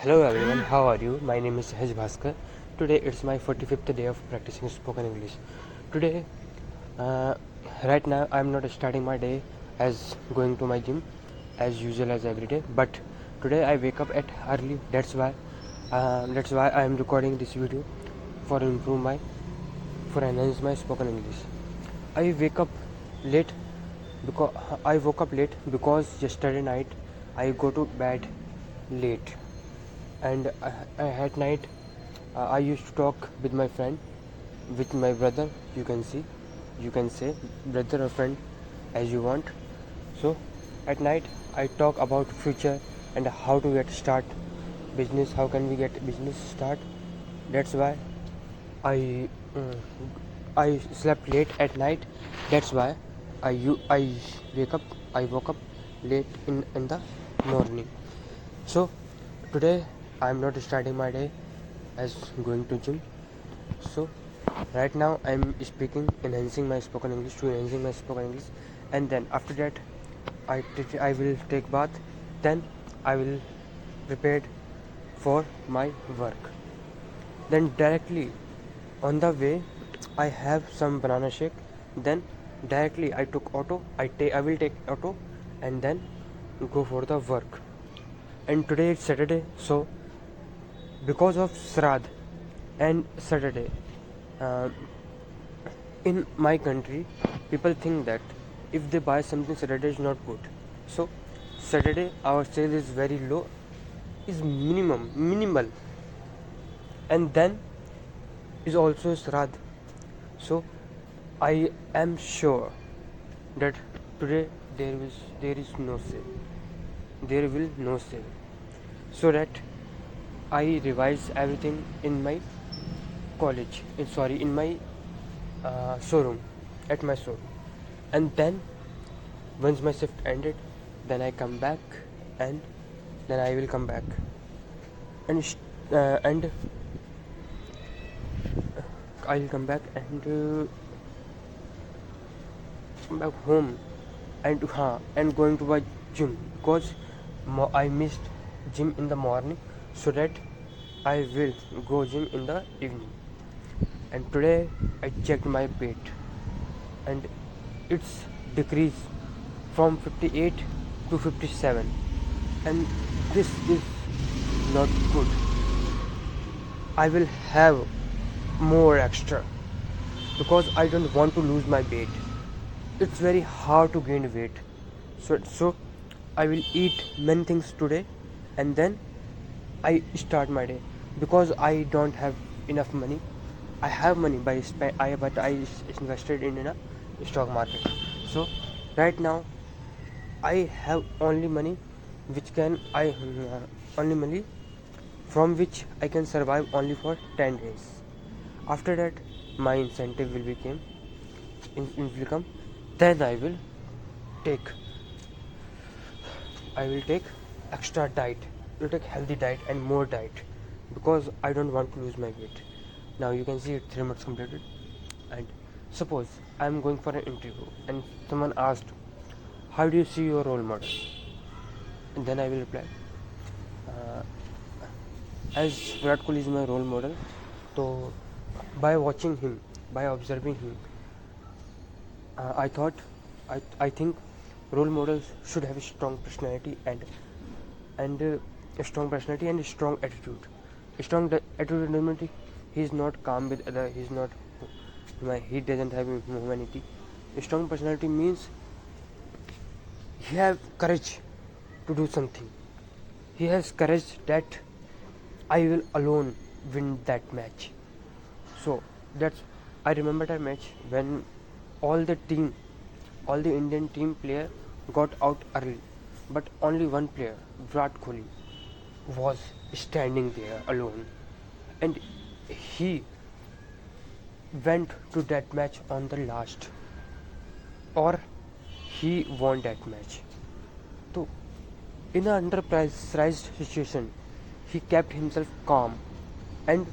Hello everyone, how are you? My name is Hej Bhaskar. Today it's my 45th day of practicing spoken English. Today, uh, right now, I'm not starting my day as going to my gym as usual as every day, but today I wake up at early. That's why I am recording this video for for enhance my spoken English. I wake up late because I woke up late because yesterday night I go to bed late, and at night I used to talk with my friend, with my brother. You can say brother or friend as you want. So at night I talk about future and how to get start business, how can we get business start. That's why I uh, I slept late at night. That's why I wake up I woke up late in the morning. So today I'm not starting my day as going to gym. So right now I'm speaking, enhancing my spoken English, to enhancing my spoken English, and then after that I will take bath. Then I will prepare for my work. Then directly on the way I have some banana shake. Then directly I took auto. I will take auto and then go for the work. And today it's Saturday, so because of Srad and Saturday, uh, in my country, people think that if they buy something Saturday is not good. So Saturday our sale is very low, is minimal, and then is also Srad. So I am sure that today there is no sale. There will no sale. So that I revise everything in my in my showroom, at my showroom, and then once my shift ended, then I come back, and then I will come back and I will come back home, and going to my gym because I missed gym in the morning, so that I will go gym in the evening. And today I checked my weight, and it's decreased from 58 to 57, and this is not good. I will have more extra because I don't want to lose my weight. It's very hard to gain weight. So I will eat many things today, and then I start my day because I don't have enough money. I have money but I invested in a stock market. So right now I have only money which can I only money from which I can survive only for 10 days. After that my incentive will come. Then take I will take extra diet. I will take healthy diet and more diet because I don't want to lose my weight. Now you can see it 3 months completed. And suppose I am going for an interview and someone asked, "How do you see your role model?" And then I will reply, uh, "As Virat Kohli is my role model, so by watching him, by observing him, I thought, I think role models should have a strong personality and a strong personality and a strong attitude. A strong attitude means he is not calm with other. He doesn't have humanity. A strong personality means he have courage to do something. He has courage that I will alone win that match." So that's I remember that match when all the team, all the Indian team player got out early, but only one player, Virat Kohli, was standing there alone, and he went to that match on the last, or he won that match. So in an underpressurized situation, he kept himself calm and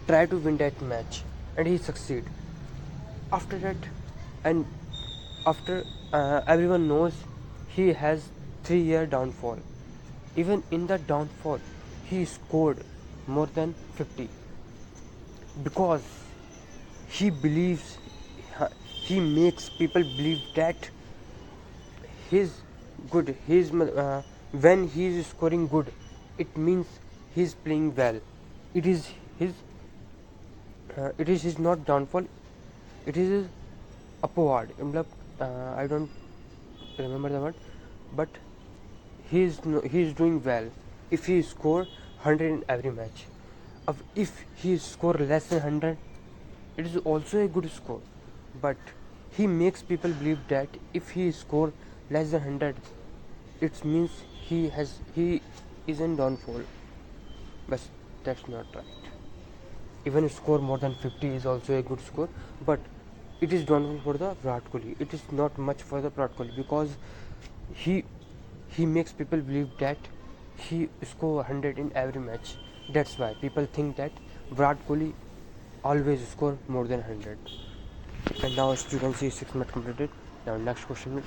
tried to win that match, and he succeeded. After that, and after everyone knows he has 3 year downfall. Even in the downfall, he scored more than 50, because he believes, he makes people believe that he's good, when he is scoring good, it means he's playing well. It is his not downfall, it is his upward. I don't remember the word, but he is doing well if he score 100 in every match. If he score less than 100, it is also a good score, but he makes people believe that if he score less than 100, it means he is in downfall. But that's not right. Even score more than 50 is also a good score, but it is downfall for the Virat Kohli. It is not much for the Virat Kohli, because he makes people believe that he score 100 in every match. That's why people think that Virat Kohli always score more than 100. And now, as you can see, 6 minutes completed. Now next question is,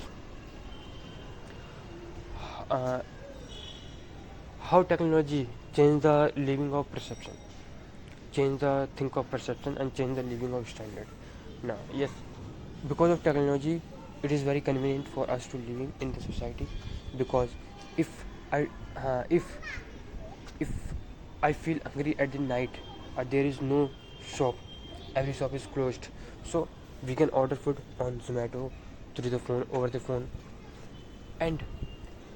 uh, how technology change the living of perception, change the think of perception, and change the living of standard. Now, yes, because of technology, it is very convenient for us to living in the society, because if I if I feel hungry at the night, there is no shop, every shop is closed, so we can order food on Zomato through the phone, over the phone. And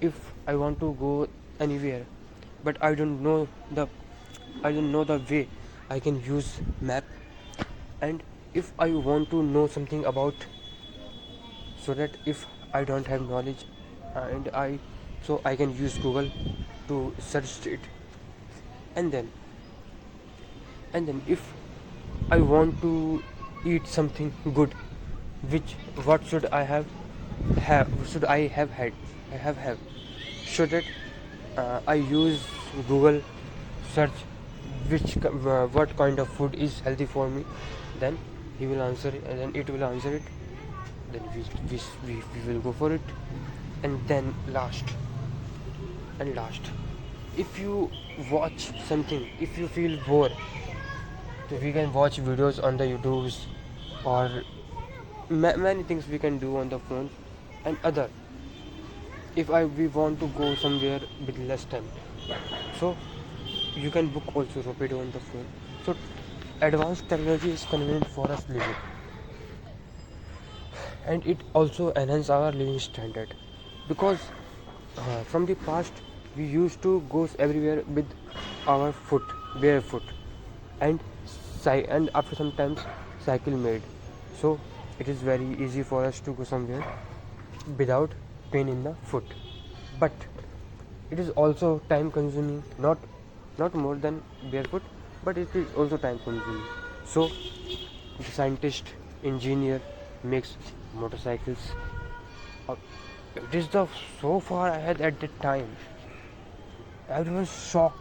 if I want to go anywhere, but I don't know the way, I can use map. And if I want to know something about, so that if I don't have knowledge, and I can use Google to search it. And then if I want to eat something good, which what should I should I have so that I use Google search what kind of food is healthy for me. Then he will answer it, and then it will answer it. Then we will go for it. And then last, if you watch something, if you feel bored, so we can watch videos on the YouTubes, or many things we can do on the phone. And other, if we want to go somewhere with less time, so you can book also Rapido on the phone. So advanced technology is convenient for us living, and it also enhance our living standard, because from the past we used to go everywhere with our foot, barefoot, and and after some times cycle made, so it is very easy for us to go somewhere without pain in the foot. But it is also time consuming, not more than barefoot, but it is also time consuming. So the scientist, engineer makes motorcycles. uh, it is the so far ahead at that time. Everyone was shocked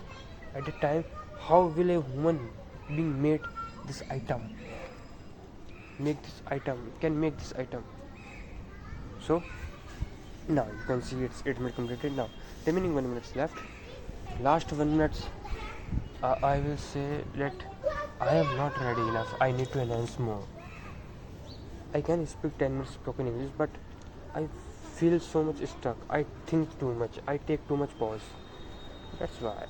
at the time, how will a human being this item can make this item. So now you can see it's 8 minutes completed. Now remaining 1 minute left. Last 1 minute, I will say that I am not ready enough, I need to enhance more. I can speak 10 minutes spoken English, but I feel so much stuck, I think too much, I take too much pause. That's why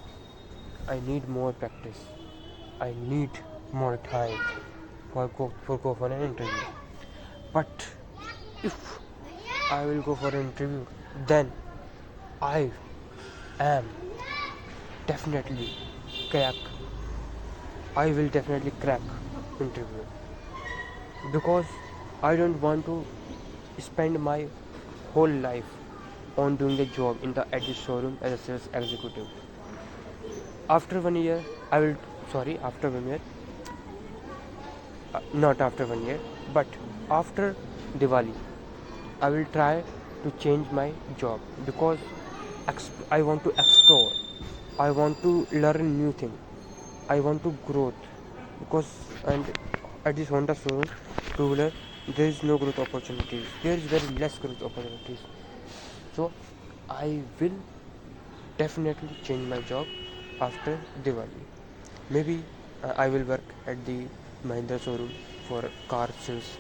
I need more practice, I need more time for go for an interview. But if I will go for an interview, then I am definitely crack. I will definitely crack interview, because I don't want to spend my whole life on doing a job in the Edge showroom as a sales executive. After 1 year, after 1 year, not after 1 year, but after Diwali, I will try to change my job, because I want to explore, I want to learn new thing, I want to growth. Because and at this Honda showroom, two-wheeler, there is no growth opportunities, there is very less growth opportunities. So I will definitely change my job, after Diwali. Maybe I will work at the Mahindra showroom for car sales.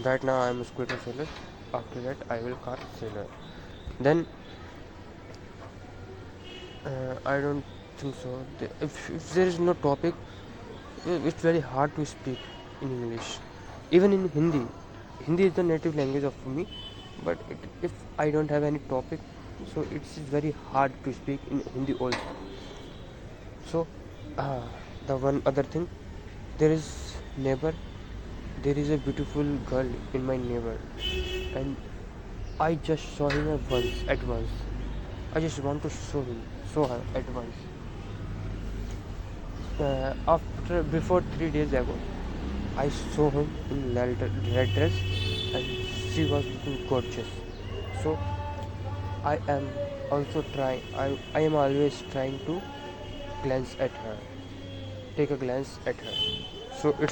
Right now I am a scooter seller. After that I will car seller. Then I don't think so. If there is no topic, it's very hard to speak in English. Even in Hindi, Hindi is the native language of me. But if I don't have any topic, so it's very hard to speak in Hindi also. So uh, the one other thing, there is neighbor. There is a beautiful girl in my neighbor, and I just saw him at once. I just want to show her at once. After before 3 days ago, I saw him in red dress, and she was looking gorgeous. So I am also trying. I am always trying to glance at her, take a glance at her. So it's